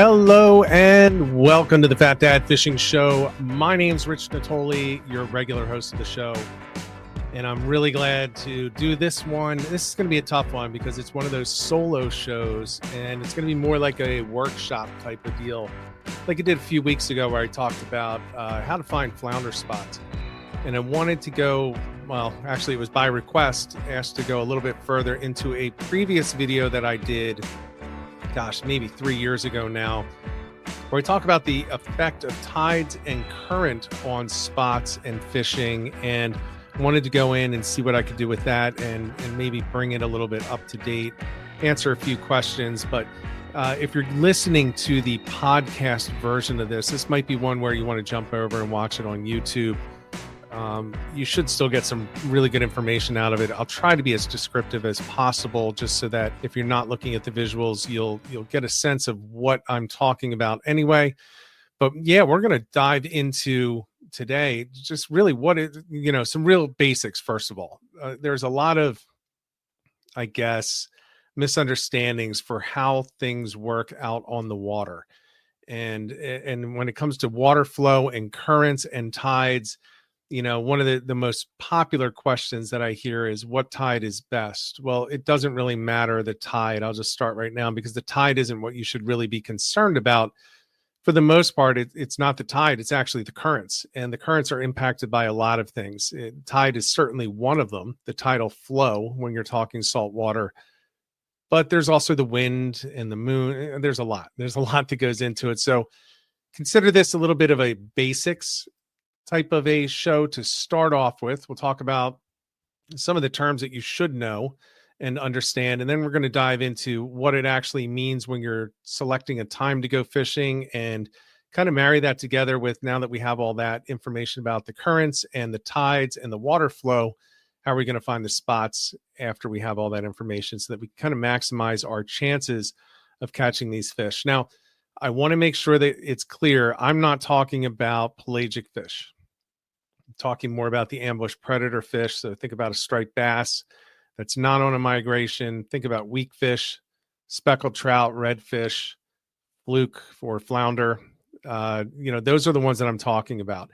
Hello and welcome to the Fat Dad Fishing Show. My name's Rich Natoli, your regular host of the show. And I'm really glad to do this one. This is going to be a tough one because it's one of those solo shows and it's going to be more like a workshop type of deal. Like I did a few weeks ago where I talked about how to find flounder spots. And I wanted to go, well, actually it was by request, asked to go a little bit further into a previous video that I did, gosh, maybe 3 years ago now, where I talk about the effect of tides and current on spots and fishing, and wanted to go in and see what I could do with that and maybe bring it a little bit up to date, answer a few questions. But if you're listening to the podcast version of this might be one where you want to jump over and watch it on YouTube. You should still get some really good information out of it. I'll try to be as descriptive as possible, just so that if you're not looking at the visuals, you'll get a sense of what I'm talking about anyway. But yeah, we're going to dive into today just really some real basics. First of all, there's a lot of, I guess, misunderstandings for how things work out on the water. And when it comes to water flow and currents and tides, one of the most popular questions that I hear is, what tide is best? Well, it doesn't really matter the tide. I'll just start right now, because the tide isn't what you should really be concerned about. For the most part, it's not the tide, it's actually the currents. And the currents are impacted by a lot of things. Tide is certainly one of them, the tidal flow when you're talking salt water. But there's also the wind and the moon. There's a lot that goes into it. So consider this a little bit of a basics type of a show to start off with. We'll talk about some of the terms that you should know and understand, and then we're going to dive into what it actually means when you're selecting a time to go fishing, and kind of marry that together with, now that we have all that information about the currents and the tides and the water flow, how are we going to find the spots after we have all that information, so that we kind of maximize our chances of catching these fish. Now, I want to make sure that it's clear, I'm not talking about pelagic fish. I'm talking more about the ambush predator fish. So think about a striped bass that's not on a migration. Think about weak fish, speckled trout, redfish, fluke or flounder. Those are the ones that I'm talking about.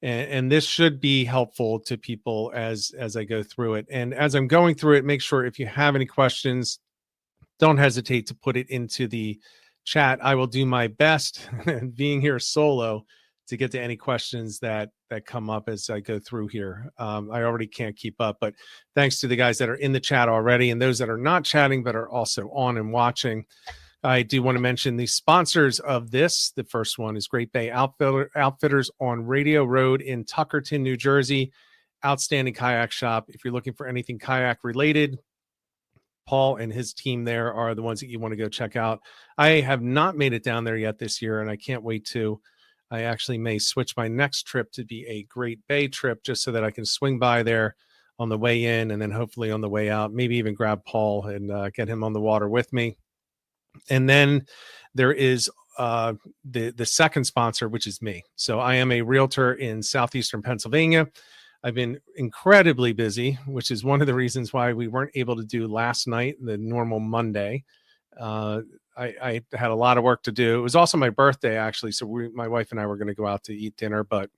And this should be helpful to people as I go through it. And as I'm going through it, make sure if you have any questions, don't hesitate to put it into the chat. I will do my best, being here solo, to get to any questions that come up as I go through here. I already can't keep up, but thanks to the guys that are in the chat already, and those that are not chatting but are also on and watching. I do want to mention the sponsors of this. The first one is Great Bay Outfitters on Radio Road in Tuckerton, New Jersey. Outstanding kayak shop. If you're looking for anything kayak related, Paul and his team there are the ones that you want to go check out. I have not made it down there yet this year, and I can't wait to. I actually may switch my next trip to be a Great Bay trip, just so that I can swing by there on the way in, and then hopefully on the way out, maybe even grab Paul and get him on the water with me. And then there is the second sponsor, which is me. So I am a realtor in southeastern Pennsylvania. I've been incredibly busy, which is one of the reasons why we weren't able to do last night, the normal Monday. I had a lot of work to do. It was also my birthday, actually. So my wife and I were going to go out to eat dinner, but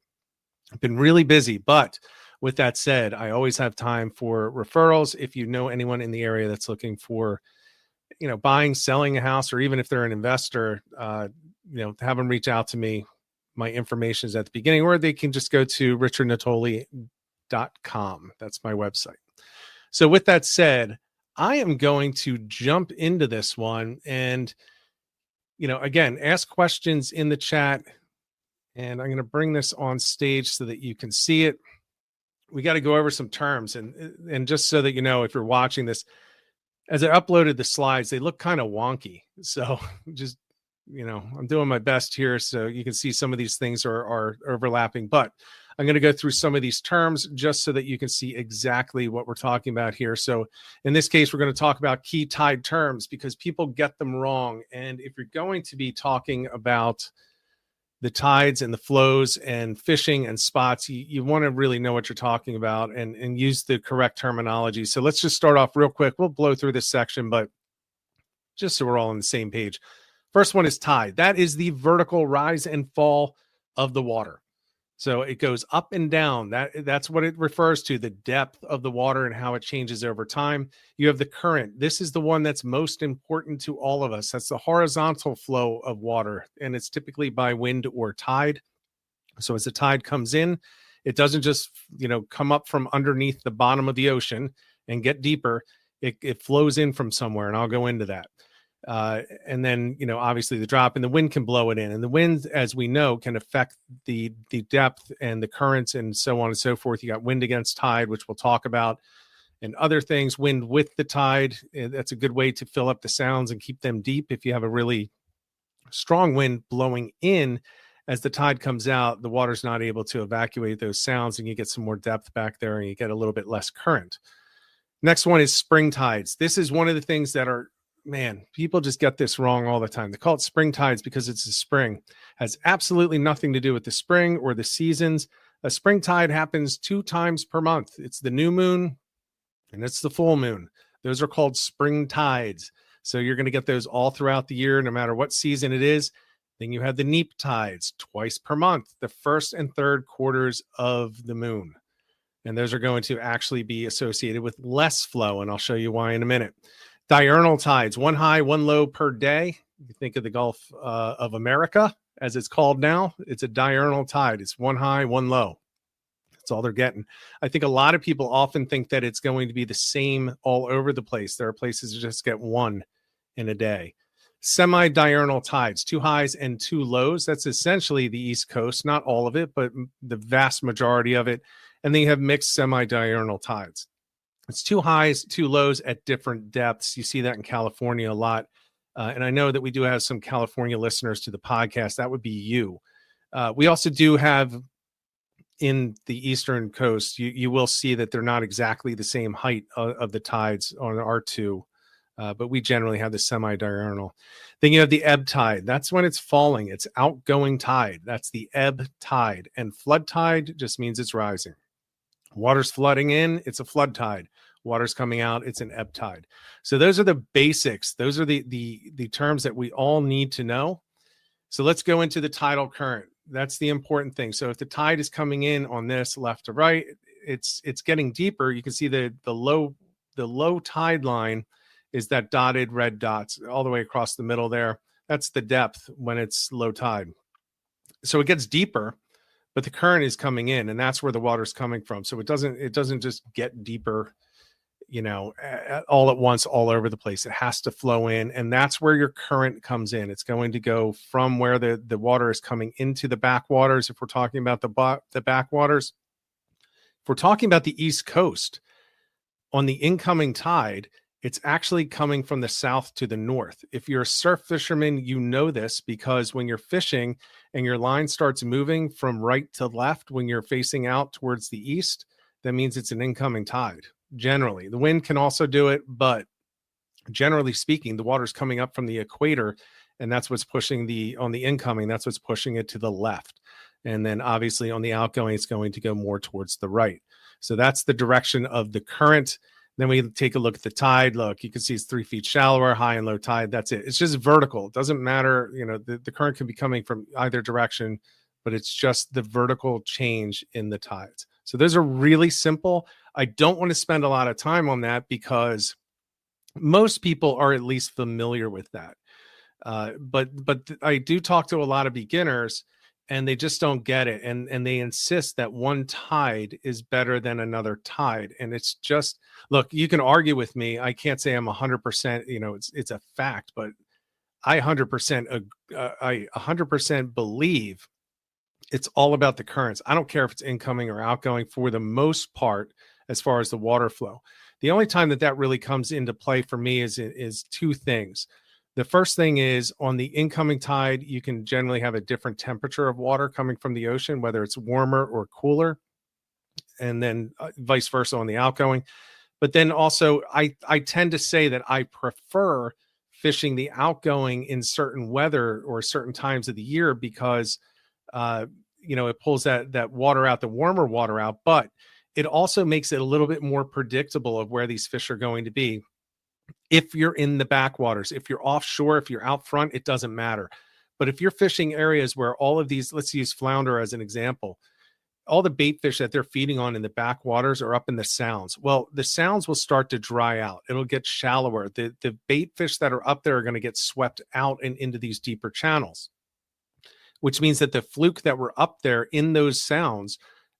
I've been really busy. But with that said, I always have time for referrals. If you know anyone in the area that's looking for, buying, selling a house, or even if they're an investor, have them reach out to me. My information is at the beginning, or they can just go to richardnatoli.com. That's my website. So with that said, I am going to jump into this one and, again, ask questions in the chat, and I'm going to bring this on stage so that you can see it. We got to go over some terms, and just so that if you're watching this, as I uploaded the slides, they look kind of wonky. So just, I'm doing my best here so you can see some of these things are overlapping, but I'm going to go through some of these terms just so that you can see exactly what we're talking about here. So in this case, we're going to talk about key tide terms, because people get them wrong. And if you're going to be talking about the tides and the flows and fishing and spots, you want to really know what you're talking about and use the correct terminology. So let's just start off real quick. We'll blow through this section, but just so we're all on the same page. First one is tide. That is the vertical rise and fall of the water. So it goes up and down. That's what it refers to, the depth of the water and how it changes over time. You have the current. This is the one that's most important to all of us. That's the horizontal flow of water, and it's typically by wind or tide. So as the tide comes in, it doesn't just, come up from underneath the bottom of the ocean and get deeper. It flows in from somewhere, and I'll go into that. And then, obviously the drop and the wind can blow it in, and the wind, as we know, can affect the depth and the currents and so on and so forth. You got wind against tide, which we'll talk about, and other things. Wind with the tide. That's a good way to fill up the sounds and keep them deep. If you have a really strong wind blowing in as the tide comes out, the water's not able to evacuate those sounds, and you get some more depth back there, and you get a little bit less current. Next one is spring tides. This is one of the things that are, people just get this wrong all the time. They call it spring tides because it's a spring. Has absolutely nothing to do with the spring or the seasons. A spring tide happens 2 times per month. It's the new moon and it's the full moon. Those are called spring tides. So you're going to get those all throughout the year, no matter what season it is. Then you have the neap tides twice per month, the first and third quarters of the moon. And those are going to actually be associated with less flow. And I'll show you why in a minute. Diurnal tides, 1 high, 1 low per day. You think of the Gulf of America, as it's called now. It's a diurnal tide. It's 1 high, 1 low. That's all they're getting. I think a lot of people often think that it's going to be the same all over the place. There are places that just get 1 in a day. Semi-diurnal tides, 2 highs and 2 lows. That's essentially the East Coast. Not all of it, but the vast majority of it. And then you have mixed semi-diurnal tides. It's 2 highs, 2 lows at different depths. You see that in California a lot. And I know that we do have some California listeners to the podcast. That would be you. We also do have in the eastern coast, you will see that they're not exactly the same height of the tides on R2, but we generally have the semi-diurnal. Then you have the ebb tide. That's when it's falling. It's outgoing tide. That's the ebb tide. And flood tide just means it's rising. Water's flooding in, it's a flood tide. Water's coming out, it's an ebb tide. So those are the basics. Those are the terms that we all need to know. So let's go into the tidal current. That's the important thing. So if the tide is coming in on this left to right, it's getting deeper. You can see the low tide line is that dotted red dots all the way across the middle there. That's the depth when it's low tide. So it gets deeper, but the current is coming in, and that's where the water's coming from. So it doesn't just get deeper, all at once, all over the place. It has to flow in, and that's where your current comes in. It's going to go from where the water is coming into the backwaters. If we're talking about the backwaters, if we're talking about the East Coast, on the incoming tide, it's actually coming from the south to the north. If you're a surf fisherman, you know this, because when you're fishing and your line starts moving from right to left when you're facing out towards the east, that means it's an incoming tide. Generally, the wind can also do it, but generally speaking, the water's coming up from the equator, and that's what's pushing on the incoming, that's what's pushing it to the left. And then obviously on the outgoing, it's going to go more towards the right. So that's the direction of the current. Then we take a look at the tide. Look, you can see it's 3 feet shallower, high and low tide. That's it. It's just vertical. It doesn't matter. The current can be coming from either direction, but it's just the vertical change in the tides. So those are really simple. I don't want to spend a lot of time on that because most people are at least familiar with that. But I do talk to a lot of beginners, and they just don't get it. And they insist that one tide is better than another tide. And it's just, look, you can argue with me. I can't say I'm 100%, it's a fact, but I 100% believe it's all about the currents. I don't care if it's incoming or outgoing for the most part, as far as the water flow. The only time that really comes into play for me is 2 things. The first thing is on the incoming tide, you can generally have a different temperature of water coming from the ocean, whether it's warmer or cooler, and then vice versa on the outgoing. But then also, I tend to say that I prefer fishing the outgoing in certain weather or certain times of the year because, it pulls that water out, the warmer water out, but it also makes it a little bit more predictable of where these fish are going to be. If you're in the backwaters, if you're offshore, if you're out front, it doesn't matter. But if you're fishing areas where all of these, let's use flounder as an example, all the bait fish that they're feeding on in the backwaters are up in the sounds. Well, the sounds will start to dry out. It'll get shallower. The bait fish that are up there are going to get swept out and into these deeper channels, which means that the fluke that were up there in those sounds,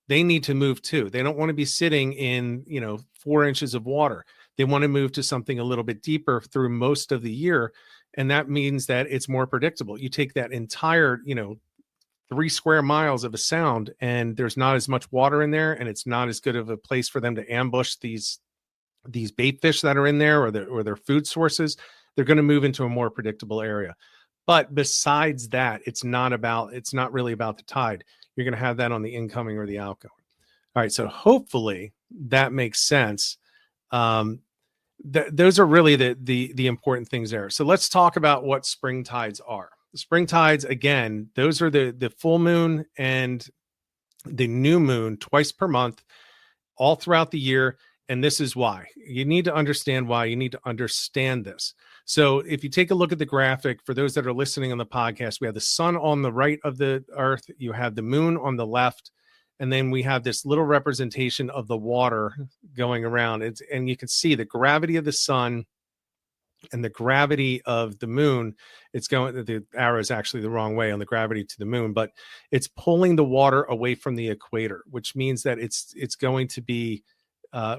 they need to move too. They don't want to be sitting in, 4 inches of water. They want to move to something a little bit deeper through most of the year. And that means that it's more predictable. You take that entire, 3 square miles of a sound, and there's not as much water in there, and it's not as good of a place for them to ambush these bait fish that are in there, or their food sources. They're going to move into a more predictable area. But besides that, it's not really about the tide. You're going to have that on the incoming or the outgoing. All right, so hopefully that makes sense. Those are really the important things there. So let's talk about what spring tides are. The spring tides, again, those are the full moon and the new moon twice per month, all throughout the year. And this is why. You need to understand why. You need to understand this. So if you take a look at the graphic, for those that are listening on the podcast, we have the sun on the right of the earth. You have the moon on the left. And then we have this little representation of the water going around. And you can see the gravity of the sun and the gravity of the moon. The arrow is actually the wrong way on the gravity to the moon, but it's pulling the water away from the equator, which means that it's going to be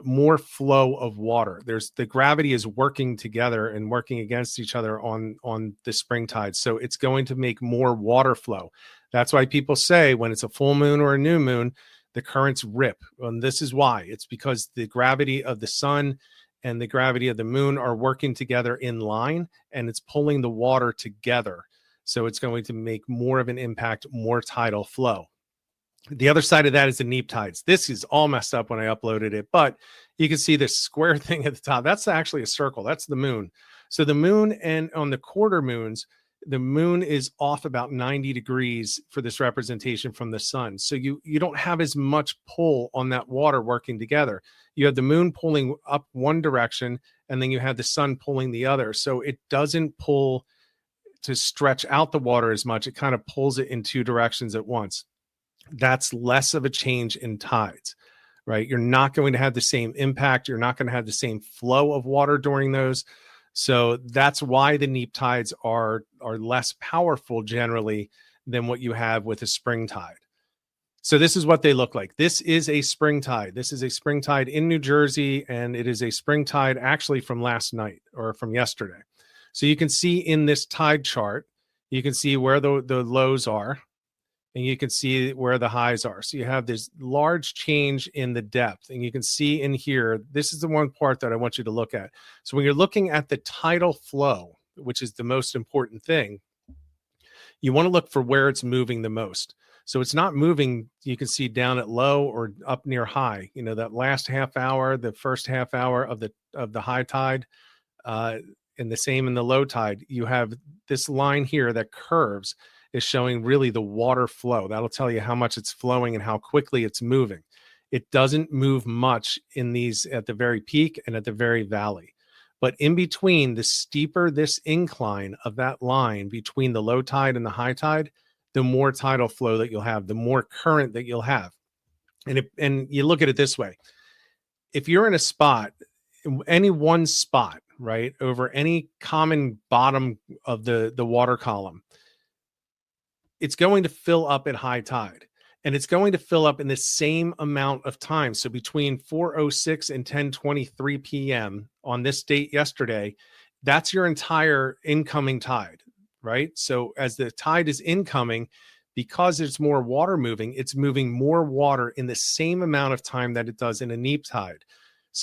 more flow of water. The gravity is working together and working against each other on the spring tides. So it's going to make more water flow. That's why people say when it's a full moon or a new moon, the currents rip. And this is why. It's because the gravity of the sun and the gravity of the moon are working together in line, and it's pulling the water together. So it's going to make more of an impact, more tidal flow. The other side of that is the neap tides. This is all messed up when I uploaded it, but you can see this square thing at the top. That's actually a circle. That's the moon. So the moon, and on the quarter moons, the moon is off about 90 degrees for this representation from the sun. So you don't have as much pull on that water working together. You have the moon pulling up one direction, and then you have the sun pulling the other. So it doesn't pull to stretch out the water as much. It kind of pulls it in 2 directions at once. That's less of a change in tides, right? You're not going to have the same impact. You're not going to have the same flow of water during those. So that's why the neap tides are less powerful generally than what you have with a spring tide. So this is what they look like. This is a spring tide. This is a spring tide in New Jersey, and it is a spring tide actually from last night or from yesterday. So you can see in this tide chart, you can see where the lows are, and you can see where the highs are. So you have this large change in the depth, and you can see in here, this is the one part that I want you to look at. So when you're looking at the tidal flow, which is the most important thing, you want to look for where it's moving the most. So it's not moving, you can see down at low or up near high. That last half hour, the first half hour of the high tide, and the same in the low tide. You have this line here that curves, is showing really the water flow. That'll tell you how much it's flowing and how quickly it's moving. It doesn't move much in these at the very peak and at the very valley. But in between, the steeper this incline of that line between the low tide and the high tide, the more tidal flow that you'll have, the more current that you'll have. And you look at it this way. If you're in a spot, any one spot, right, over any common bottom of the water column, it's going to fill up at high tide, and it's going to fill up in the same amount of time. So between 4:06 and 10:23 p.m. on this date yesterday, that's your entire incoming tide, right? So as the tide is incoming, because it's more water moving, it's moving more water in the same amount of time that it does in a neap tide.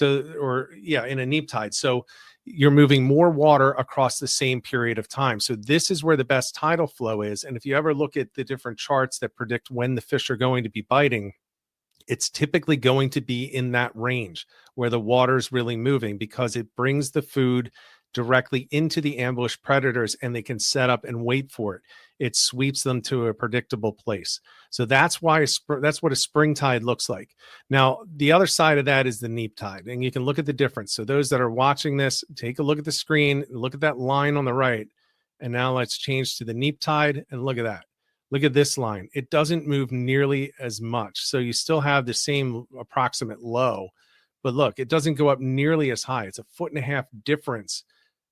In a neap tide. So you're moving more water across the same period of time. So this is where the best tidal flow is. And if you ever look at the different charts that predict when the fish are going to be biting, it's typically going to be in that range where the water's really moving, because it brings the food directly into the ambush predators, and they can set up and wait for it. It sweeps them to a predictable place. So that's why that's what a spring tide looks like. Now, the other side of that is the neap tide, and you can look at the difference. So those that are watching this, take a look at the screen, look at that line on the right, and now let's change to the neap tide, and look at that. Look at this line. It doesn't move nearly as much. So you still have the same approximate low, but look, it doesn't go up nearly as high. It's a 1.5 foot difference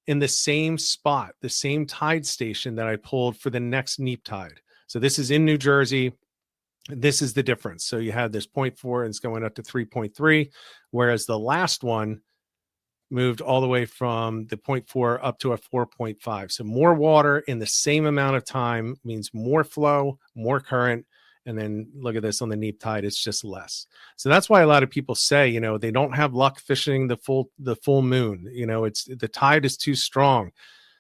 in the same spot, the same tide station that I pulled for the next neap tide. So this is in New Jersey. This is the difference. So you have this 0.4 and it's going up to 3.3, whereas the last one moved all the way from the 0.4 up to a 4.5. So more water in the same amount of time means more flow, more current. And then look at this on the neap tide, it's just less. So that's why a lot of people say, you know, they don't have luck fishing the full moon. You know, it's the tide is too strong.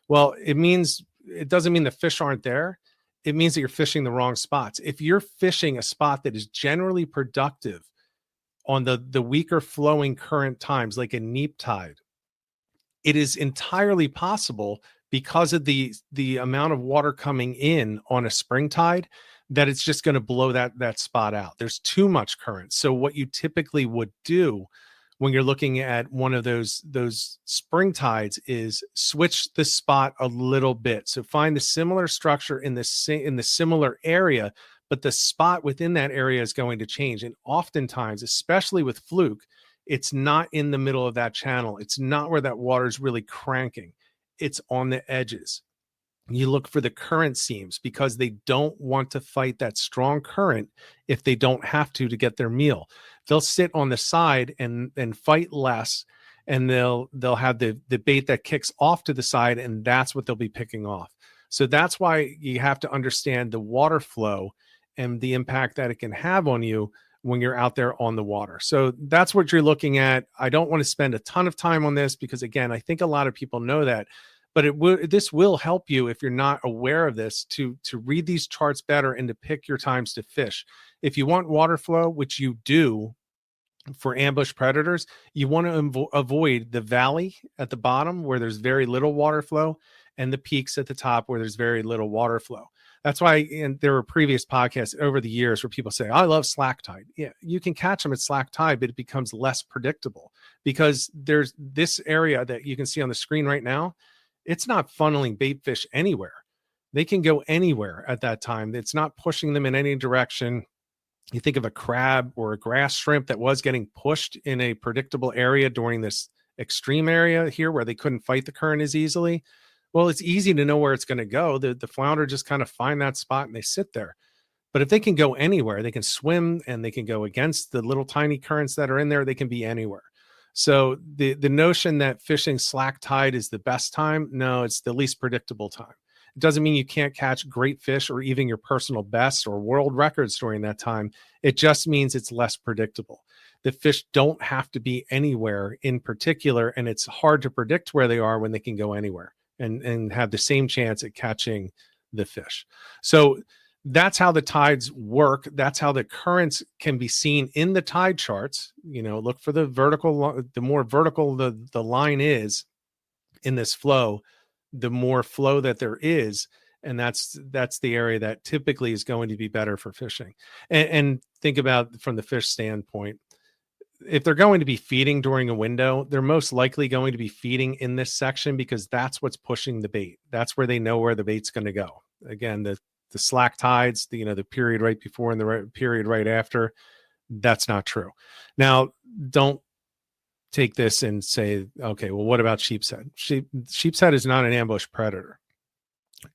Well, it doesn't mean the fish aren't there. It means that you're fishing the wrong spots. If you're fishing a spot that is generally productive on the weaker flowing current times, like a neap tide, it is entirely possible, because of the amount of water coming in on a spring tide, that it's just going to blow that spot out. There's too much current. So what you typically would do when you're looking at one of those spring tides is switch the spot a little bit. So find the similar structure in the similar area, but the spot within that area is going to change. And oftentimes, especially with fluke, it's not in the middle of that channel. It's not where that water is really cranking. It's on the edges. You look for the current seams, because they don't want to fight that strong current if they don't have to get their meal. They'll sit on the side and fight less, and they'll have the bait that kicks off to the side, and that's what they'll be picking off. So that's why you have to understand the water flow and the impact that it can have on you when you're out there on the water. So that's what you're looking at. I don't want to spend a ton of time on this, because again, I think a lot of people know that, but this will help you, if you're not aware of this, to read these charts better and to pick your times to fish. If you want water flow, which you do for ambush predators, you want to avoid the valley at the bottom where there's very little water flow, and the peaks at the top where there's very little water flow. That's why, and there were previous podcasts over the years where people say, I love slack tide. Yeah, you can catch them at slack tide, but it becomes less predictable, because there's this area that you can see on the screen right now. It's not funneling bait fish anywhere. They can go anywhere at that time. It's not pushing them in any direction. You think of a crab or a grass shrimp that was getting pushed in a predictable area during this extreme area here where they couldn't fight the current as easily. Well, it's easy to know where it's going to go. The flounder just kind of find that spot and they sit there. But if they can go anywhere, they can swim and they can go against the little tiny currents that are in there. They can be anywhere. So the notion that fishing slack tide is the best time, no, it's the least predictable time. It doesn't mean you can't catch great fish or even your personal best or world records during that time. It just means it's less predictable. The fish don't have to be anywhere in particular, and it's hard to predict where they are when they can go anywhere and have the same chance at catching the fish. So that's how the tides work. That's how the currents can be seen in the tide charts. You know, look for the vertical, the more vertical the line is in this flow, the more flow that there is. And that's the area that typically is going to be better for fishing. And think about from the fish standpoint, if they're going to be feeding during a window, they're most likely going to be feeding in this section, because that's what's pushing the bait. That's where they know where the bait's going to go. Again, the slack tides, the period right before and the period right after, that's not true. Now, don't take this and say, okay, well, what about sheepshead? Sheepshead is not an ambush predator.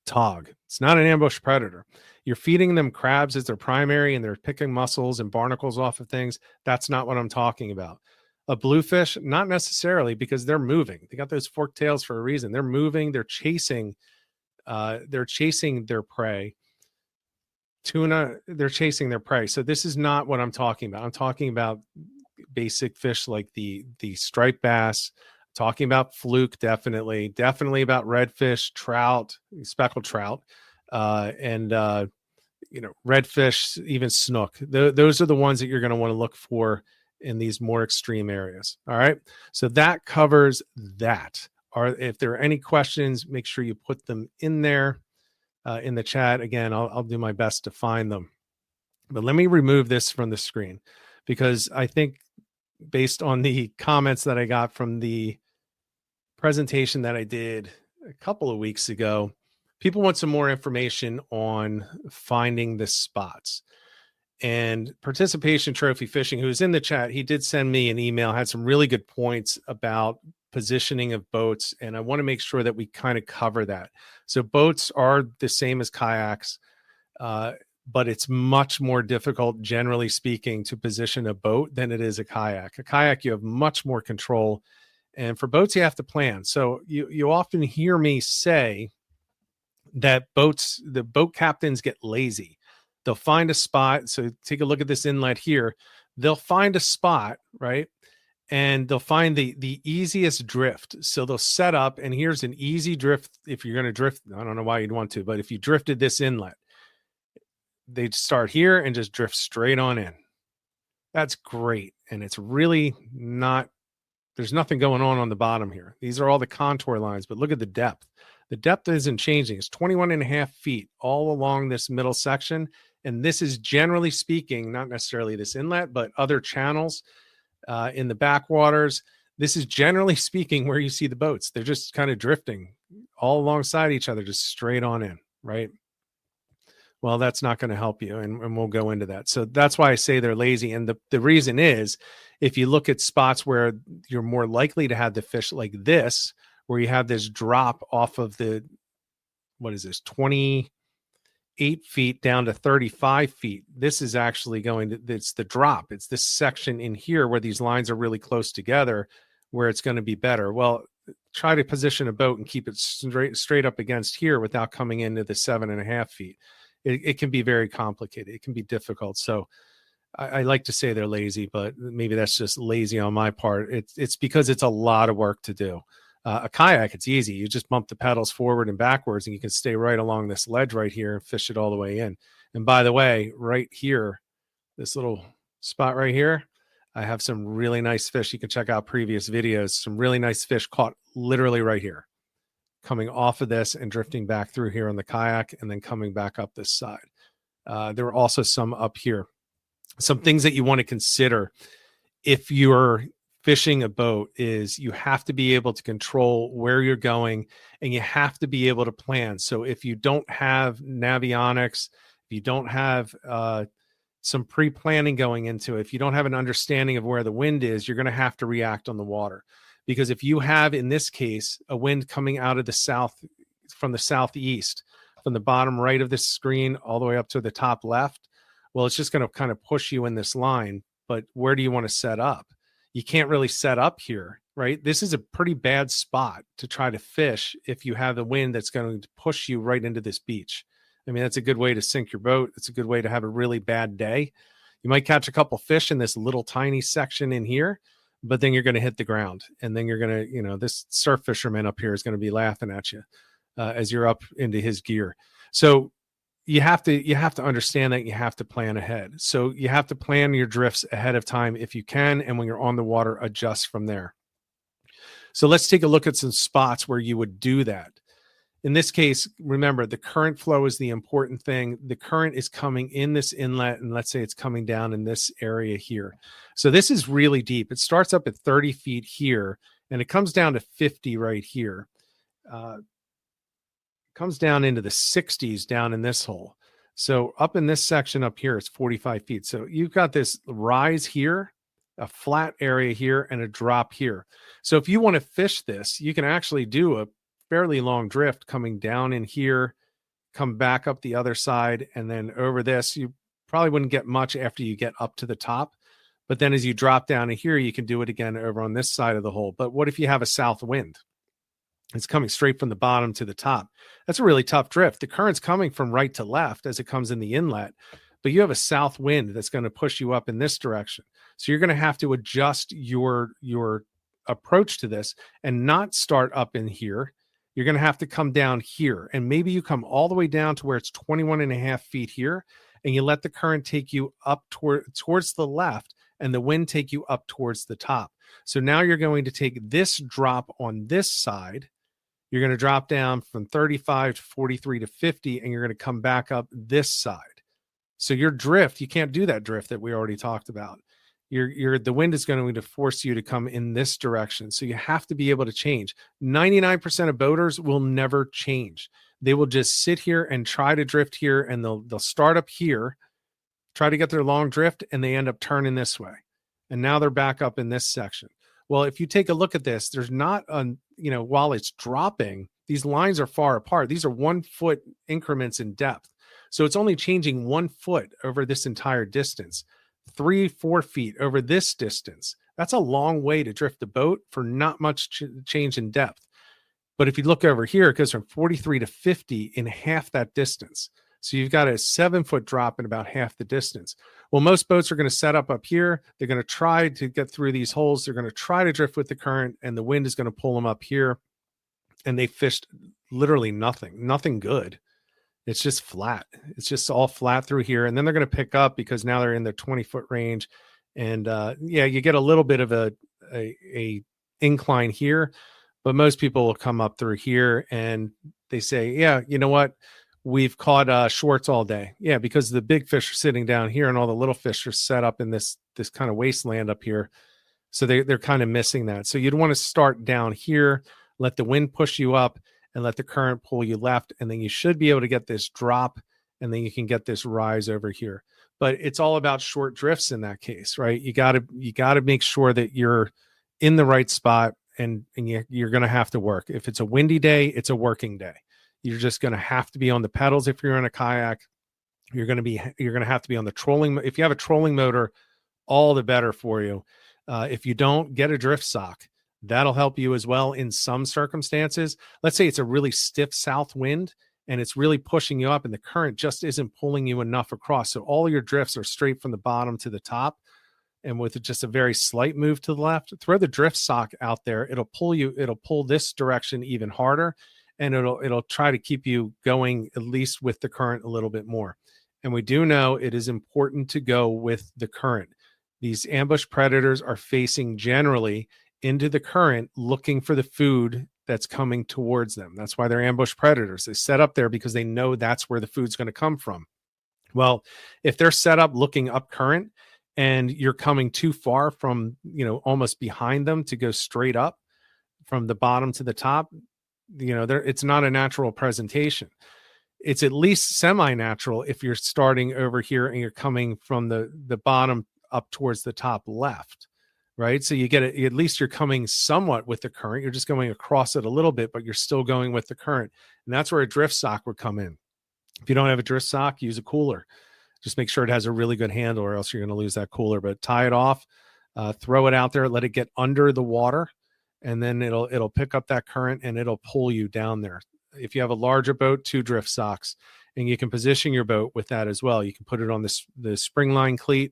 Tog, it's not an ambush predator. You're feeding them crabs as their primary, and they're picking mussels and barnacles off of things. That's not what I'm talking about. A bluefish, not necessarily, because they're moving. They got those forked tails for a reason. They're moving. They're chasing their prey. Tuna, they're chasing their prey. So this is not what I'm talking about. I'm talking about basic fish like the striped bass, talking about fluke, definitely about redfish, trout, speckled trout, and redfish, even snook. Those are the ones that you're going to want to look for in these more extreme areas. All right. So that covers that. If there are any questions, make sure you put them in there in the chat. Again, I'll do my best to find them. But let me remove this from the screen, because I think based on the comments that I got from the presentation that I did a couple of weeks ago, people want some more information on finding the spots. And Participation Trophy Fishing, who's in the chat, he did send me an email, had some really good points about positioning of boats, and I want to make sure that we kind of cover that. So boats are the same as kayaks, but it's much more difficult, generally speaking, to position a boat than it is a kayak. A kayak, you have much more control, and for boats, you have to plan. So you often hear me say that the boat captains get lazy. They'll find a spot. So take a look at this inlet here. They'll find a spot, right? And they'll find the easiest drift. So they'll set up, and here's an easy drift. If you're going to drift, I don't know why you'd want to, but if you drifted this inlet, they'd start here and just drift straight on in. That's great. And it's really not, there's nothing going on the bottom here. These are all the contour lines, but look at the depth. The depth isn't changing. It's 21.5 feet all along this middle section. And this is, generally speaking, not necessarily this inlet, but other channels in the backwaters. This is, generally speaking, where you see the boats. They're just kind of drifting all alongside each other, just straight on in, right? Well, that's not going to help you, and we'll go into that. So that's why I say they're lazy. And the reason is, if you look at spots where you're more likely to have the fish like this, where you have this drop off of the, what is this, 28 feet down to 35 feet. This is actually going to, it's the drop. It's this section in here where these lines are really close together where it's going to be better. Well, try to position a boat and keep it straight up against here without coming into the 7.5 feet. It can be very complicated. It can be difficult. So I like to say they're lazy, but maybe that's just lazy on my part. It's because it's a lot of work to do. A kayak, it's easy. You just bump the pedals forward and backwards, and you can stay right along this ledge right here and fish it all the way in. And by the way, right here, this little spot right here, I have some really nice fish. You can check out previous videos. Some really nice fish caught literally right here, coming off of this and drifting back through here on the kayak and then coming back up this side. There were also some up here. Some things that you want to consider if you're fishing a boat is you have to be able to control where you're going, and you have to be able to plan. So if you don't have navionics, if you don't have some pre-planning going into it, if you don't have an understanding of where the wind is, you're going to have to react on the water. Because if you have, in this case, a wind coming out of the south, from the southeast, from the bottom right of the screen all the way up to the top left, well, it's just going to kind of push you in this line. But where do you want to set up? You can't really set up here, right? This is a pretty bad spot to try to fish if you have a wind that's going to push you right into this beach. I mean, that's a good way to sink your boat. It's a good way to have a really bad day. You might catch a couple fish in this little tiny section in here, but then you're going to hit the ground, and then you're going to, this surf fisherman up here is going to be laughing at you as you're up into his gear. So you have to understand that you have to plan ahead. So you have to plan your drifts ahead of time if you can, and when you're on the water, adjust from there. So let's take a look at some spots where you would do that. In this case, remember, the current flow is the important thing. The current is coming in this inlet, and let's say it's coming down in this area here. So this is really deep. It starts up at 30 feet here, and it comes down to 50 right here. Comes down into the 60s down in this hole. So up in this section up here, it's 45 feet. So you've got this rise here, a flat area here, and a drop here. So if you want to fish this, you can actually do a fairly long drift coming down in here, come back up the other side, and then over this. You probably wouldn't get much after you get up to the top. But then as you drop down in here, you can do it again over on this side of the hole. But what if you have a south wind? It's coming straight from the bottom to the top. That's a really tough drift. The current's coming from right to left as it comes in the inlet, but you have a south wind that's going to push you up in this direction. So you're going to have to adjust your approach to this and not start up in here. You're going to have to come down here, and maybe you come all the way down to where it's 21.5 feet here, and you let the current take you up towards the left and the wind take you up towards the top. So now you're going to take this drop on this side. You're going to drop down from 35 to 43 to 50, and you're going to come back up this side. So your drift, you can't do that drift that we already talked about. The wind is going to force you to come in this direction. So you have to be able to change. 99% of boaters will never change. They will just sit here and try to drift here, and they'll start up here, try to get their long drift, and they end up turning this way. And now they're back up in this section. Well, if you take a look at this, there's not while it's dropping, these lines are far apart. These are 1 foot increments in depth. So it's only changing 1 foot over this entire distance, 3-4 feet over this distance. That's a long way to drift the boat for not much change in depth. But if you look over here, it goes from 43 to 50 in half that distance. So you've got a 7 foot drop in about half the distance. Well, most boats are going to set up here. They're going to try to get through these holes. They're going to try to drift with the current, and the wind is going to pull them up here. And they fished literally nothing good. It's just flat. It's just all flat through here. And then they're going to pick up because now they're in their 20-foot range. And you get a little bit of a incline here, but most people will come up through here and they say, yeah, you know what? We've caught shorts all day. Yeah, because the big fish are sitting down here and all the little fish are set up in this kind of wasteland up here. So they're kind of missing that. So you'd want to start down here, let the wind push you up, and let the current pull you left, and then you should be able to get this drop, and then you can get this rise over here. But it's all about short drifts in that case, right? You got to make sure that you're in the right spot, and you're going to have to work. If it's a windy day, it's a working day. You're just going to have to be on the pedals if you're in a kayak. You're going to have to be on the trolling. If you have a trolling motor, all the better for you. If you don't, get a drift sock. That'll help you as well in some circumstances. Let's say it's a really stiff south wind and it's really pushing you up and the current just isn't pulling you enough across. So all your drifts are straight from the bottom to the top. And with just a very slight move to the left, throw the drift sock out there. It'll pull this direction even harder, and it'll try to keep you going at least with the current a little bit more. And we do know it is important to go with the current. These ambush predators are facing generally into the current looking for the food that's coming towards them. That's why they're ambush predators. They set up there because they know that's where the food's going to come from. Well, if they're set up looking up current and you're coming too far from, almost behind them to go straight up from the bottom to the top, it's not a natural presentation. It's at least semi-natural if you're starting over here and you're coming from the bottom up towards the top left. Right. So you get it. At least you're coming somewhat with the current. You're just going across it a little bit, but you're still going with the current. And that's where a drift sock would come in. If you don't have a drift sock, use a cooler. Just make sure it has a really good handle or else you're going to lose that cooler. But tie it off, throw it out there, let it get under the water, and then it'll pick up that current and it'll pull you down there. If you have a larger boat, 2 drift socks, and you can position your boat with that as well. You can put it on the spring line cleat.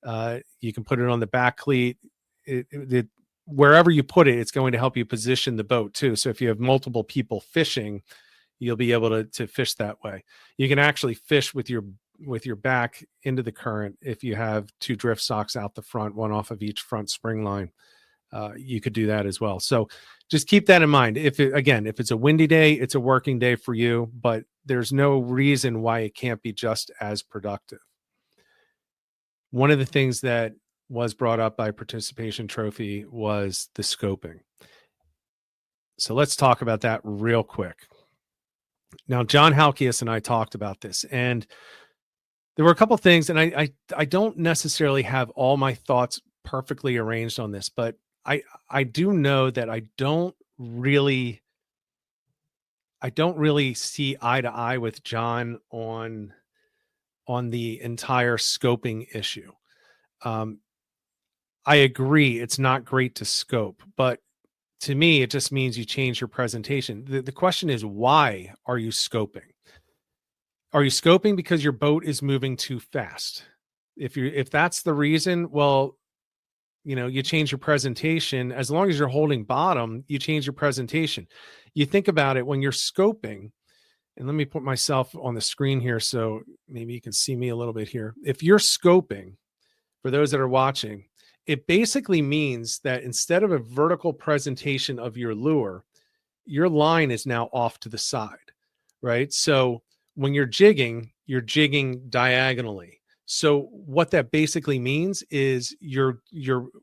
You can put it on the back cleat. Wherever you put it, it's going to help you position the boat too. So if you have multiple people fishing, you'll be able to fish that way. You can actually fish with your back into the current if you have 2 drift socks out the front, one off of each front spring line. You could do that as well. So just keep that in mind. If it's a windy day, it's a working day for you, but there's no reason why it can't be just as productive. One of the things that was brought up by Participation Trophy was the scoping. So let's talk about that real quick. Now, John Halkias and I talked about this, and there were a couple things, and I don't necessarily have all my thoughts perfectly arranged on this, but I do know that I don't really see eye to eye with John on the entire scoping issue. I agree it's not great to scope, but to me, it just means you change your presentation. The question is, why are you scoping? Are you scoping because your boat is moving too fast? If that's the reason, well, you change your presentation. As long as you're holding bottom, you change your presentation. You think about it when you're scoping, and let me put myself on the screen here so maybe you can see me a little bit here. If you're scoping, for those that are watching, It basically means that instead of a vertical presentation of your lure, your line is now off to the side, right? So when you're jigging diagonally. So what that basically means is you're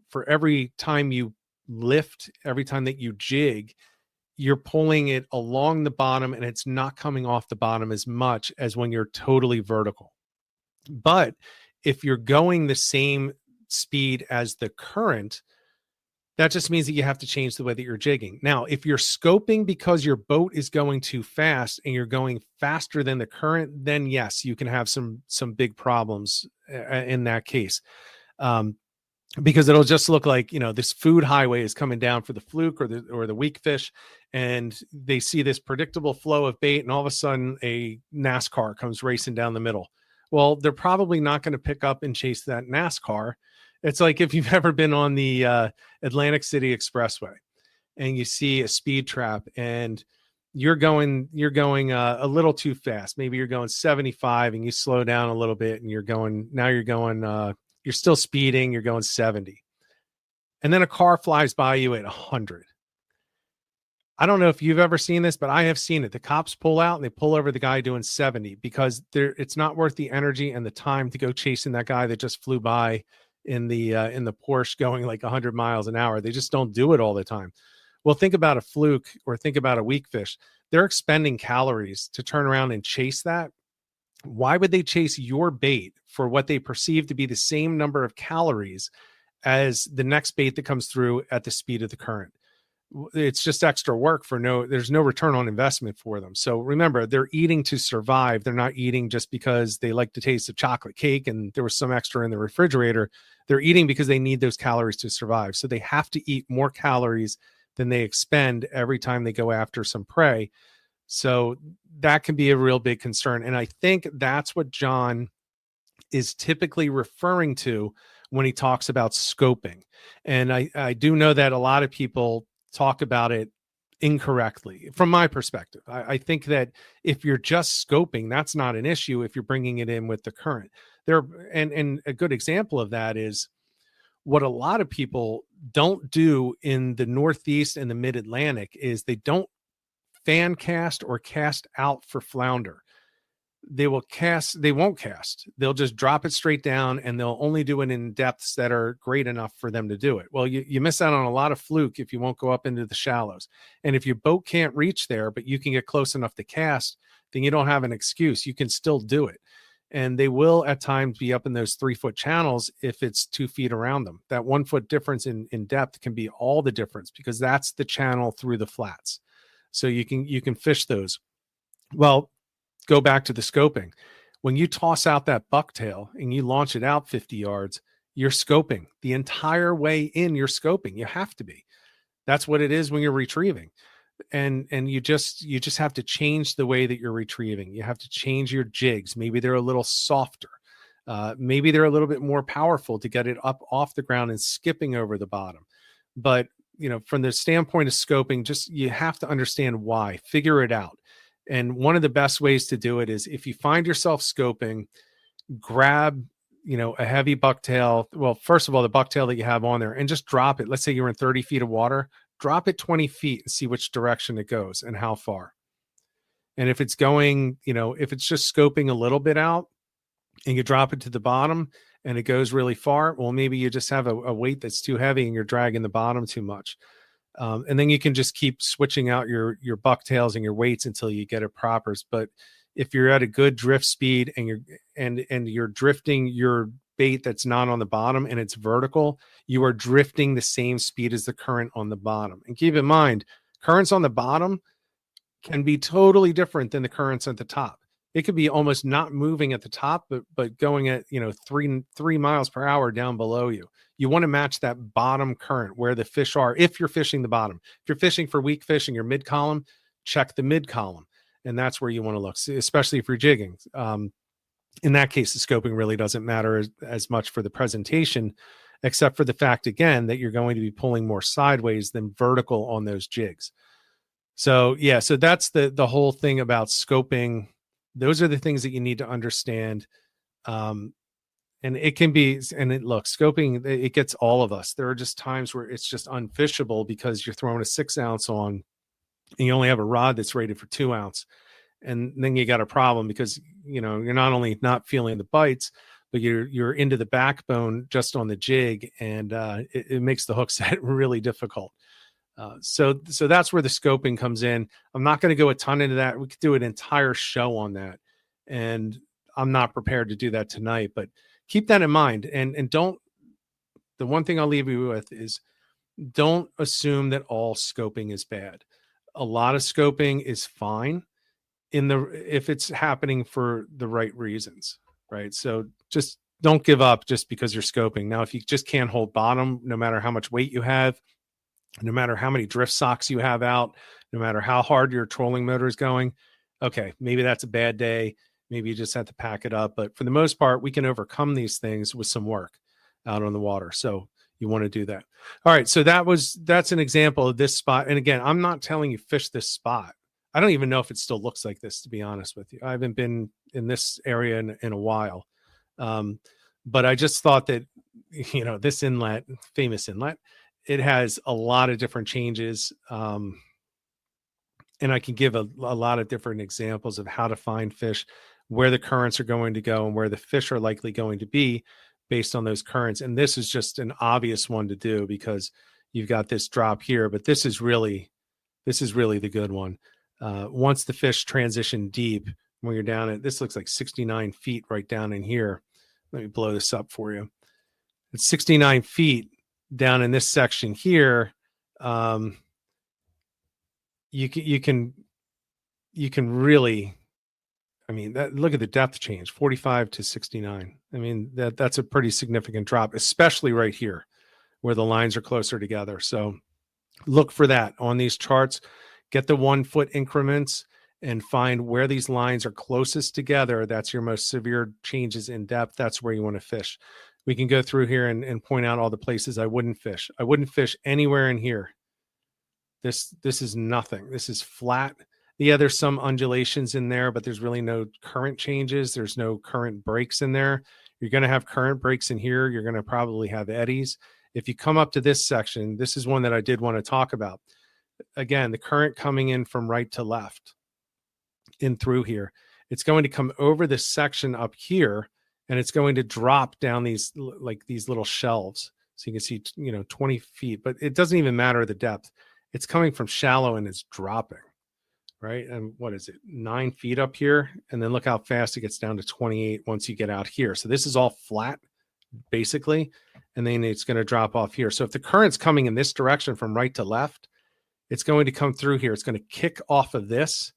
for every time you lift, every time that you jig, you're pulling it along the bottom and it's not coming off the bottom as much as when you're totally vertical. But if you're going the same speed as the current, that just means that you have to change the way that you're jigging. Now, if you're scoping because your boat is going too fast and you're going faster than the current, then yes, you can have some big problems in that case. Because it'll just look like, this food highway is coming down for the fluke or the weak fish, and they see this predictable flow of bait, and all of a sudden a NASCAR comes racing down the middle. Well, they're probably not going to pick up and chase that NASCAR. It's like if you've ever been on the Atlantic City Expressway and you see a speed trap and you're going a little too fast. Maybe you're going 75 and you slow down a little bit and you're still speeding, you're going 70. And then a car flies by you at 100. I don't know if you've ever seen this, but I have seen it. The cops pull out and they pull over the guy doing 70 because it's not worth the energy and the time to go chasing that guy that just flew by in the Porsche going like 100 miles an hour. They just don't do it all the time. Well, think about a fluke or think about a weak fish. They're expending calories to turn around and chase that. Why would they chase your bait for what they perceive to be the same number of calories as the next bait that comes through at the speed of the current? It's just extra work there's no return on investment for them. So remember, they're eating to survive. They're not eating just because they like the taste of chocolate cake and there was some extra in the refrigerator. They're eating because they need those calories to survive. So they have to eat more calories than they expend every time they go after some prey. So that can be a real big concern. And I think that's what John is typically referring to when he talks about scoping. And I do know that a lot of people talk about it incorrectly from my perspective. I think that if you're just scoping, that's not an issue if you're bringing it in with the current. And a good example of that is what a lot of people don't do in the Northeast and the Mid-Atlantic is they don't fan cast or cast out for flounder. They won't cast. They'll just drop it straight down and they'll only do it in depths that are great enough for them to do it. Well, you miss out on a lot of fluke if you won't go up into the shallows. And if your boat can't reach there, but you can get close enough to cast, then you don't have an excuse. You can still do it. And they will at times be up in those 3-foot channels if it's 2 feet around them. That 1 foot difference in depth can be all the difference because that's the channel through the flats. So you can fish those. Well, go back to the scoping. When you toss out that bucktail and you launch it out 50 yards, you're scoping the entire way in. You're scoping. You have to be. That's what it is when you're retrieving. And you just have to change the way that you're retrieving. You have to change your jigs. Maybe they're a little softer. Maybe they're a little bit more powerful to get it up off the ground and skipping over the bottom. But from the standpoint of scoping, you have to understand why. Figure it out. And one of the best ways to do it is if you find yourself scoping, grab, a heavy bucktail. Well, first of all, the bucktail that you have on there and just drop it. Let's say you're in 30 feet of water, drop it 20 feet and see which direction it goes and how far. And if it's going, if it's just scoping a little bit out and you drop it to the bottom and it goes really far, well, maybe you just have a weight that's too heavy and you're dragging the bottom too much. And then you can just keep switching out your bucktails and your weights until you get it proper. But if you're at a good drift speed and you're drifting your bait that's not on the bottom and it's vertical, you are drifting the same speed as the current on the bottom. And keep in mind, currents on the bottom can be totally different than the currents at the top. It could be almost not moving at the top, but going at 3 miles per hour down below you. You want to match that bottom current where the fish are. If you're fishing the bottom, if you're fishing for weak fish in your mid column, check the mid column, and that's where you want to look, especially if you're jigging. In that case, the scoping really doesn't matter as much for the presentation, except for the fact again that you're going to be pulling more sideways than vertical on those jigs. So yeah, so that's the whole thing about scoping. Those are the things that you need to understand. And it can be, and it looks scoping, it gets all of us. There are just times where it's just unfishable because you're throwing a 6 ounce on and you only have a rod that's rated for 2 ounce. And then you got a problem because, you're not only not feeling the bites, but you're into the backbone just on the jig, and it makes the hook set really difficult. So that's where the scoping comes in. I'm not going to go a ton into that. We could do an entire show on that, and I'm not prepared to do that tonight, but keep that in mind. And don't, the one thing I'll leave you with is don't assume that all scoping is bad. A lot of scoping is fine if it's happening for the right reasons, right? So just don't give up just because you're scoping. Now, if you just can't hold bottom, no matter how much weight you have, no matter how many drift socks you have out, no matter how hard your trolling motor is going, okay, maybe that's a bad day. Maybe you just have to pack it up. But for the most part, we can overcome these things with some work out on the water. So you want to do that. All right. So that's an example of this spot. And again, I'm not telling you fish this spot. I don't even know if it still looks like this, to be honest with you. I haven't been in this area in a while. But I just thought that, this inlet, famous inlet, it has a lot of different changes. And I can give a lot of different examples of how to find fish, where the currents are going to go and where the fish are likely going to be based on those currents. And this is just an obvious one to do because you've got this drop here, but this is really the good one. Once the fish transition deep, when you're down at, this looks like 69 feet right down in here. Let me blow this up for you. It's 69 feet down in this section here. You can really, look at the depth change, 45 to 69. That's a pretty significant drop, especially right here where the lines are closer together. So look for that on these charts. Get the 1 foot increments and find where these lines are closest together. That's your most severe changes in depth. That's where you want to fish. We can go through here and point out all the places I wouldn't fish. I wouldn't fish anywhere in here. This is nothing. This is flat. Yeah, there's some undulations in there, but there's really no current changes. There's no current breaks in there. You're going to have current breaks in here. You're going to probably have eddies. If you come up to this section, this is one that I did want to talk about. Again, the current coming in from right to left in through here. It's going to come over this section up here, and it's going to drop down these little shelves. So you can see, 20 feet, but it doesn't even matter the depth. It's coming from shallow and it's dropping, right? And what is it? 9 feet up here. And then look how fast it gets down to 28 once you get out here. So this is all flat, basically. And then it's going to drop off here. So if the current's coming in this direction from right to left, it's going to come through here. It's going to kick off of this,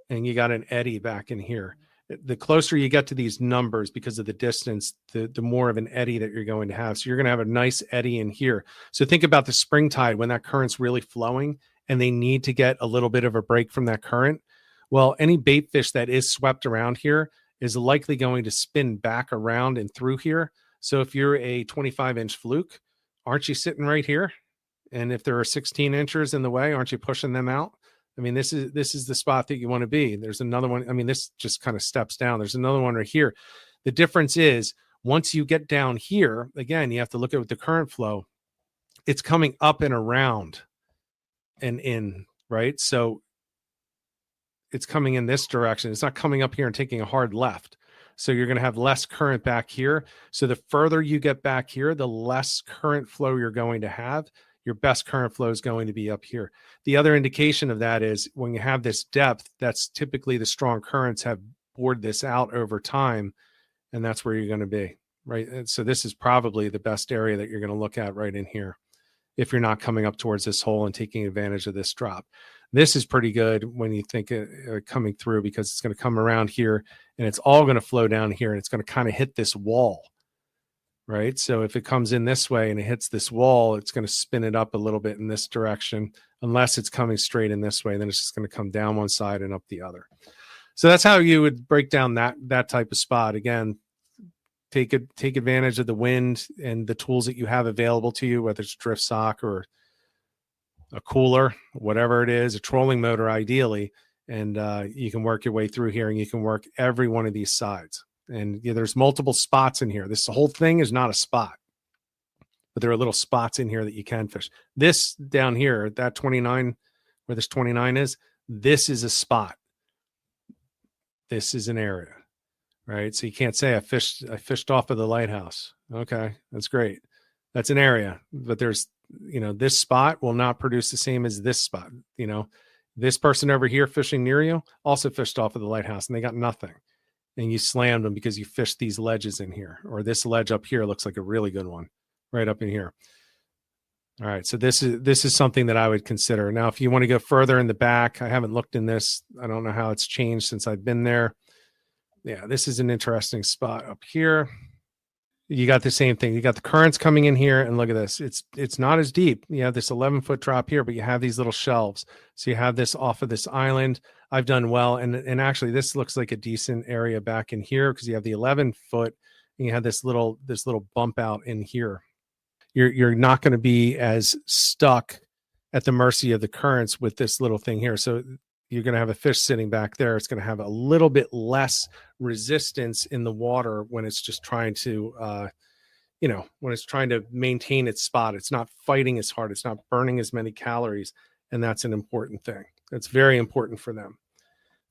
and you got an eddy back in here. The closer you get to these numbers because of the distance, the more of an eddy that you're going to have. So you're going to have a nice eddy in here. So think about the spring tide when that current's really flowing and they need to get a little bit of a break from that current. Well, any bait fish that is swept around here is likely going to spin back around and through here. So if you're a 25-inch fluke, aren't you sitting right here? And if there are 16 inchers in the way, aren't you pushing them out? This is the spot that you want to be. There's another one. This just kind of steps down. There's another one right here. The difference is once you get down here, again, you have to look at the current flow. It's coming up and around and in, right? So it's coming in this direction. It's not coming up here and taking a hard left. So you're going to have less current back here. So the further you get back here, the less current flow you're going to have. Your best current flow is going to be up here. The other indication of that is when you have this depth, that's typically the strong currents have bored this out over time, and that's where you're going to be, right? And so this is probably the best area that you're going to look at right in here if you're not coming up towards this hole and taking advantage of this drop. This is pretty good when you think coming through because it's going to come around here and it's all going to flow down here and it's going to kind of hit this wall. Right. So if it comes in this way and it hits this wall, it's going to spin it up a little bit in this direction, unless it's coming straight in this way. Then it's just going to come down one side and up the other. So that's how you would break down that type of spot. Again, take advantage of the wind and the tools that you have available to you, whether it's drift sock or a cooler, whatever it is, a trolling motor, ideally. And you can work your way through here and you can work every one of these sides. And there's multiple spots in here. This whole thing is not a spot, but there are little spots in here that you can fish. This down here, that 29, where this 29 is, this is a spot. This is an area, right? So you can't say I fished off of the lighthouse. Okay, that's great. That's an area, but there's, this spot will not produce the same as this spot. This person over here fishing near you also fished off of the lighthouse and they got nothing. And you slammed them because you fished these ledges in here, or this ledge up here looks like a really good one right up in here. All right, so this is something that I would consider. Now, if you want to go further in the back, I haven't looked in this. I don't know how it's changed since I've been there. Yeah, this is an interesting spot up here. You got the same thing. You got the currents coming in here, and look at this. It's not as deep. You have this 11-foot drop here, but you have these little shelves. So you have this off of this island. I've done well, and actually this looks like a decent area back in here because you have the 11-foot, and you have this little bump out in here. You're not going to be as stuck at the mercy of the currents with this little thing here. So you're going to have a fish sitting back there. It's going to have a little bit less resistance in the water when it's just trying to, when it's trying to maintain its spot. It's not fighting as hard. It's not burning as many calories. And that's an important thing. That's very important for them.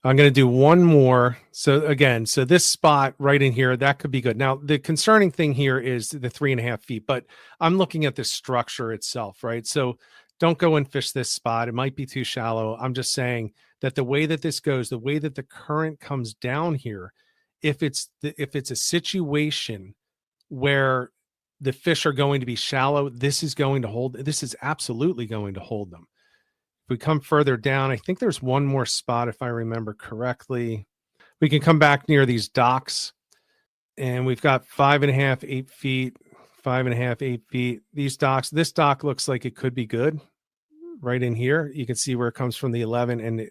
I'm going to do one more. So again, this spot right in here, that could be good. Now, the concerning thing here is the 3.5 feet, but I'm looking at the structure itself, right? So don't go and fish this spot. It might be too shallow. I'm just saying that the way that this goes, the way that the current comes down here, if it's a situation where the fish are going to be shallow, this is absolutely going to hold them. We come further down, I think there's one more spot, if I remember correctly. We can come back near these docks, and we've got 5.5, 8 feet, 5.5, 8 feet. These docks, this dock looks like it could be good right in here. You can see where it comes from the 11, and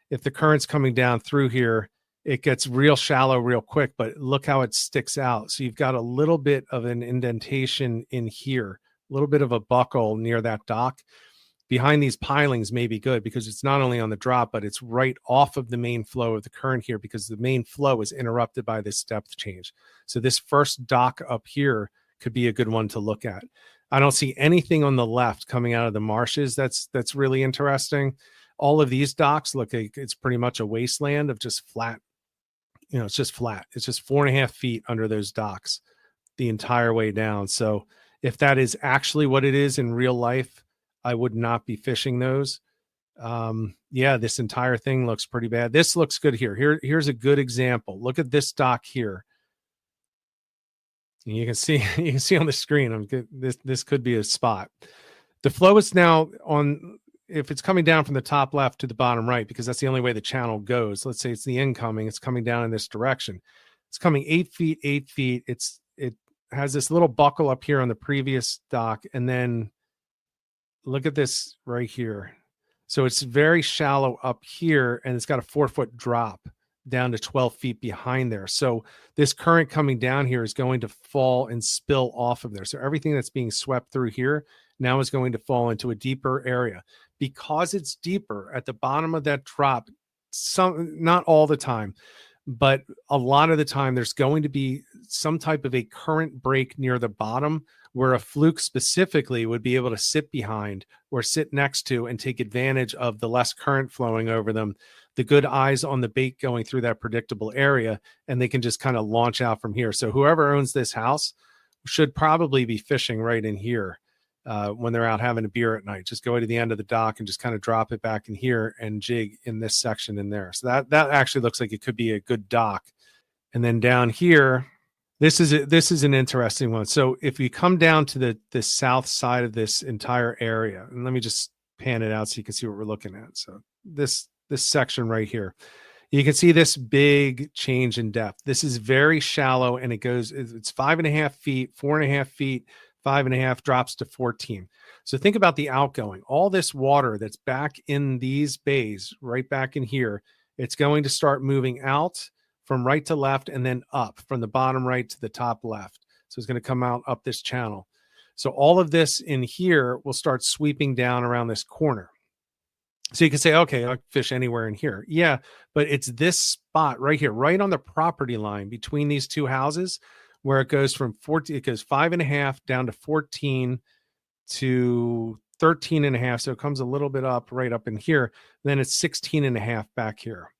if the current's coming down through here, it gets real shallow real quick, but look how it sticks out. So you've got a little bit of an indentation in here, a little bit of a buckle near that dock. Behind these pilings may be good because it's not only on the drop, but it's right off of the main flow of the current here because the main flow is interrupted by this depth change. So this first dock up here could be a good one to look at. I don't see anything on the left coming out of the marshes. That's really interesting. All of these docks look like it's pretty much a wasteland of just flat. It's just flat. It's just 4.5 feet under those docks the entire way down. So if that is actually what it is in real life, I would not be fishing those. This entire thing looks pretty bad. This looks good here. Here's a good example. Look at this dock here. And you can see on the screen. This could be a spot. The flow is now on. If it's coming down from the top left to the bottom right, because that's the only way the channel goes. Let's say it's the incoming. It's coming down in this direction. It's coming 8 feet, 8 feet. It has this little buckle up here on the previous dock, and then look at this right here. So it's very shallow up here, and it's got a 4-foot drop down to 12 feet behind there. So this current coming down here is going to fall and spill off of there. So everything that's being swept through here now is going to fall into a deeper area. Because it's deeper at the bottom of that drop, not all the time, but a lot of the time, there's going to be some type of a current break near the bottom where a fluke specifically would be able to sit behind or sit next to and take advantage of the less current flowing over them, the good eyes on the bait going through that predictable area, and they can just kind of launch out from here. So whoever owns this house should probably be fishing right in here when they're out having a beer at night. Just go to the end of the dock and just kind of drop it back in here and jig in this section in there. So that actually looks like it could be a good dock. And then down here, this is an interesting one. So if we come down to the south side of this entire area, and let me just pan it out so you can see what we're looking at. So this section right here, you can see this big change in depth. This is very shallow, and it's 5.5 feet, 4.5 feet, 5.5 drops to 14. So think about the outgoing. All this water that's back in these bays, right back in here, it's going to start moving out from right to left and then up from the bottom right to the top left. So it's going to come out up this channel. So all of this in here will start sweeping down around this corner. So you can say, okay, I'll fish anywhere in here. Yeah, but it's this spot right here, right on the property line between these two houses, where it goes from 14, it goes 5.5 down to 14 to 13.5. So it comes a little bit up right up in here. Then it's 16.5 back here.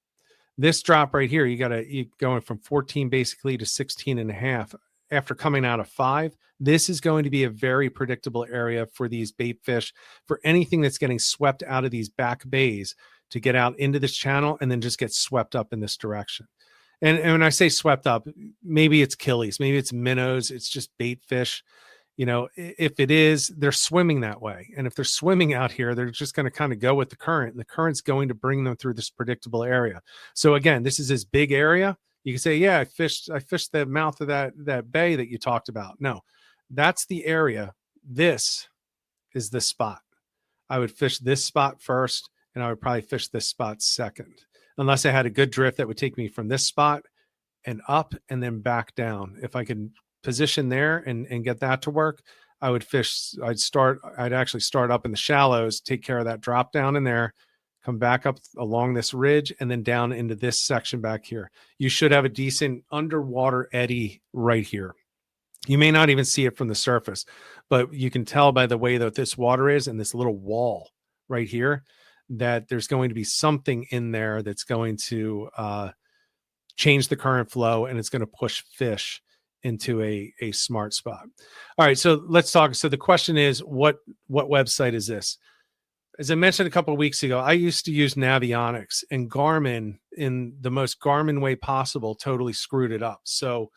This drop right here, you going from 14 basically to 16.5 after coming out of 5. This is going to be a very predictable area for these bait fish, for anything that's getting swept out of these back bays to get out into this channel and then just get swept up in this direction. And when I say swept up, maybe it's killies, maybe it's minnows, it's just bait fish. If it is, they're swimming that way. And if they're swimming out here, they're just going to kind of go with the current, and the current's going to bring them through this predictable area. So again, this is this big area. You can say, yeah, I fished the mouth of that bay that you talked about. No, that's the area. This is the spot. I would fish this spot first, and I would probably fish this spot second, unless I had a good drift that would take me from this spot and up and then back down. If I could position there and get that to work, I would fish. I'd actually start up in the shallows, take care of that drop down in there, come back up along this ridge, and then down into this section back here. You should have a decent underwater eddy right here. You may not even see it from the surface, but you can tell by the way that this water is and this little wall right here that there's going to be something in there that's going to change the current flow, and it's going to push fish into a smart spot. All right, so let's talk. So the question is, what website is this? As I mentioned a couple of weeks ago, I used to use Navionics, and Garmin, in the most Garmin way possible, totally screwed it up. So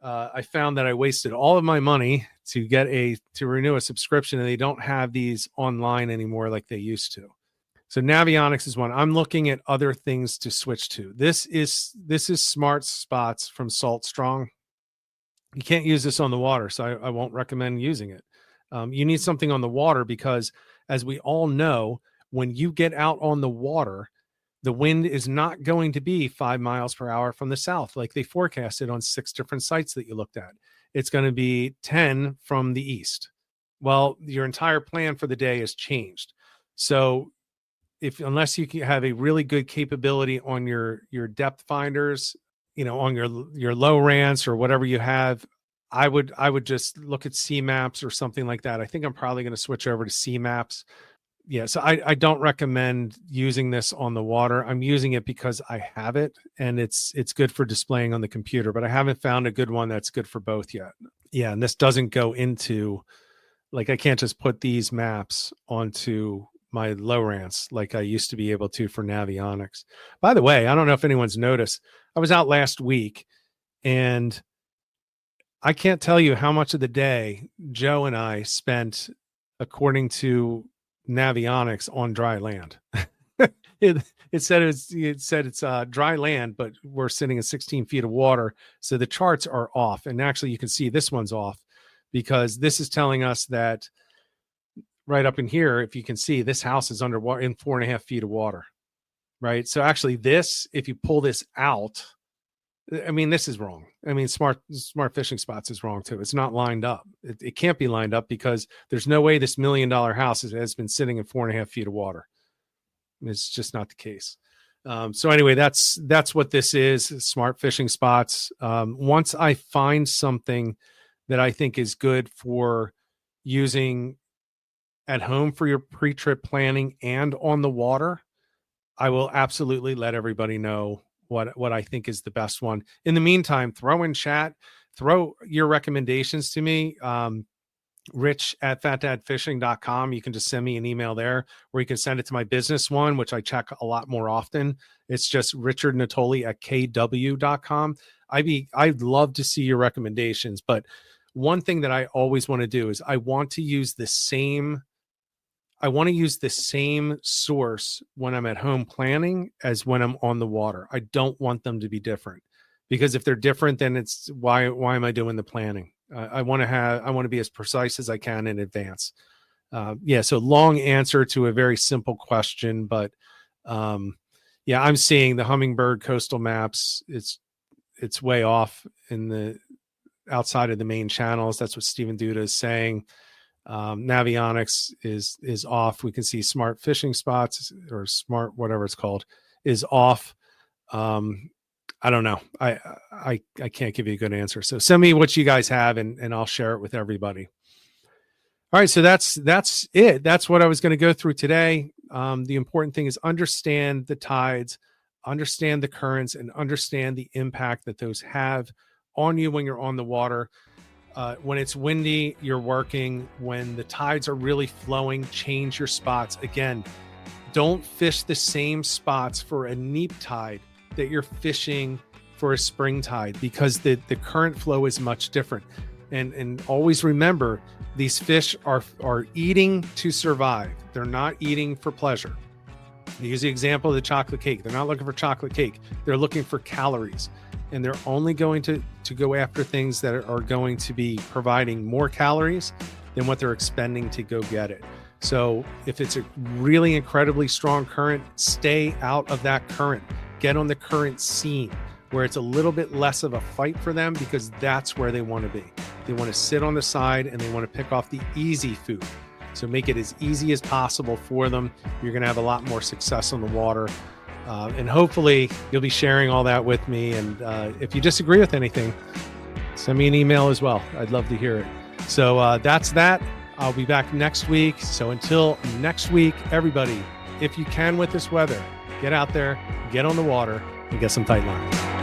I found that I wasted all of my money to renew a subscription, and they don't have these online anymore like they used to. So Navionics is one. I'm looking at other things to switch to. This is Smart Spots from Salt Strong. You can't use this on the water, so I won't recommend using it. You need something on the water because, as we all know, when you get out on the water, the wind is not going to be 5 miles per hour from the south like they forecasted on 6 different sites that you looked at. It's going to be 10 from the east. Well, your entire plan for the day has changed. So unless you have a really good capability on your depth finders, on your Lowrance or whatever you have, I would just look at C-Maps or something like that. I think I'm probably going to switch over to C-Maps. Yeah, so I don't recommend using this on the water. I'm using it because I have it, and it's good for displaying on the computer, but I haven't found a good one that's good for both yet. Yeah, and this doesn't go into, like, I can't just put these maps onto my Lowrance like I used to be able to for Navionics. By the way, I don't know if anyone's noticed, I was out last week, and I can't tell you how much of the day Joe and I spent, according to Navionics, on dry land. it said it's dry land, but we're sitting in 16 feet of water, so the charts are off. And actually, you can see this one's off because this is telling us that right up in here, if you can see, this house is underwater in 4.5 feet of water, right? So actually, this, if you pull this out, I mean, this is wrong. I mean, Smart Fishing Spots is wrong too. It's not lined up. It can't be lined up because there's no way this $1 million house has been sitting in 4.5 feet of water. It's just not the case. So anyway, that's what this is, Smart Fishing Spots. Once I find something that I think is good for using at home for your pre-trip planning and on the water, I will absolutely let everybody know what I think is the best one. In the meantime, throw in chat, throw your recommendations to me. Rich@fatdadfishing.com. You can just send me an email there, or you can send it to my business one, which I check a lot more often. It's just richardnatoli@kw.com. I'd love to see your recommendations, but one thing that I always want to do is I want to use the same source when I'm at home planning as when I'm on the water. I don't want them to be different, because if they're different, then it's why am I doing the planning? I want to be as precise as I can in advance. So long answer to a very simple question, but I'm seeing the Humminbird coastal maps. It's way off in the outside of the main channels. That's what Stephen Duda is saying. Navionics is off. We can see Smart Fishing Spots, or Smart whatever it's called, is off. I don't know. I can't give you a good answer. So send me what you guys have, and I'll share it with everybody. All right, so that's it. That's what I was going to go through today. The important thing is understand the tides, understand the currents, and understand the impact that those have on you when you're on the water. When it's windy, you're working. When the tides are really flowing, change your spots. Again, don't fish the same spots for a neap tide that you're fishing for a spring tide, because the current flow is much different. And always remember, these fish are eating to survive. They're not eating for pleasure. I use the example of the chocolate cake. They're not looking for chocolate cake. They're looking for calories. And they're only going to go after things that are going to be providing more calories than what they're expending to go get it. So if it's a really incredibly strong current, stay out of that current. Get on the current scene where it's a little bit less of a fight for them, because that's where they want to be. They want to sit on the side and they want to pick off the easy food. So make it as easy as possible for them. You're going to have a lot more success on the water. And hopefully you'll be sharing all that with me. And if you disagree with anything, send me an email as well. I'd love to hear it. So that's that. I'll be back next week. So until next week, everybody, if you can with this weather, get out there, get on the water, and get some tight lines.